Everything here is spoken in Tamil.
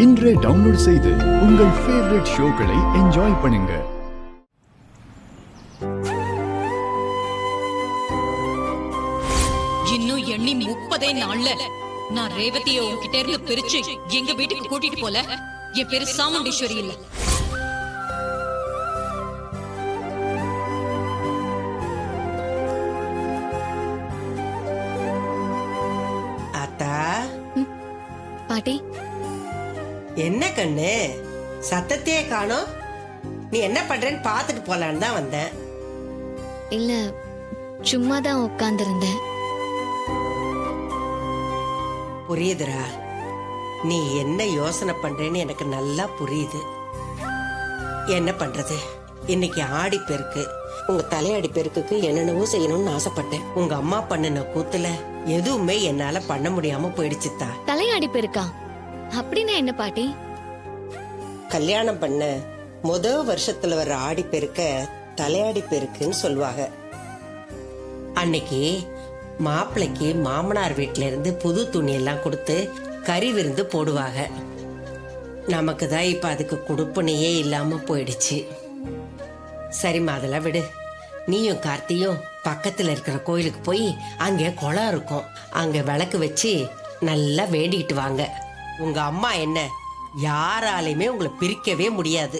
இன்றே டவுன்லோட் செய்து உங்கள் ஃபேவரட் ஷோக்களை என்ஜாய் பண்ணுங்க. இன்னும் எண்ணி 30 நாள்ல நான் ரேவதியை உன்கிட்ட இருந்து பிரிச்சு எங்க வீட்டுக்கு கூட்டிட்டு போல என் பேரு சாமுண்டீஸ்வரி இல்ல. அத்தா பாட்டி, என்ன கண்ணு சத்தத்தையே காணோம்? நீ என்ன பண்றேன்னு பாத்துட்டு போலான்னு தான் வந்தேன். இல்ல சும்மா தான் உட்கார்ந்திருந்தேன். புரியுதுடா, நீ என்ன யோசனை பண்றேன்னு எனக்கு நல்லா புரியுது. என்ன பண்றது, இன்னைக்கு ஆடி பெருக்கு. உங்க தலையாடி பெருக்குக்கு என்னென்னவோ செய்யணும்னு ஆசைப்பட்டேன். உங்க அம்மா பண்ணின கூத்துல எதுவுமே என்னால பண்ண முடியாம போயிடுச்சுத்தா. தலையாடி பெருக்கா? அப்படின்னா என்ன பாட்டி? கல்யாணம் பண்ண வருஷத்துல வர ஆடி பெருக்க தலையாடி பெருக்குன்னு சொல்லுவாங்க. அன்னைக்கு மாப்பிள்ளைக்கு மாமனார் வீட்டுல இருந்து புது துணி எல்லாம் கொடுத்து கறி விருந்து போடுவாங்க. நமக்கு தான் இப்ப அதுக்கு கொடுப்பனையே இல்லாம போயிடுச்சு. சரிம்மா, அதெல்லாம் விடு. நீயும் கார்த்தியும் பக்கத்துல இருக்கிற கோயிலுக்கு போய் அங்க குளம் இருக்கும், அங்க விளக்கு வச்சு நல்லா வேண்டிக்கிட்டு வாங்க. உங்க அம்மா என்ன யாராலையுமே உங்களை பிரிக்கவே முடியாது.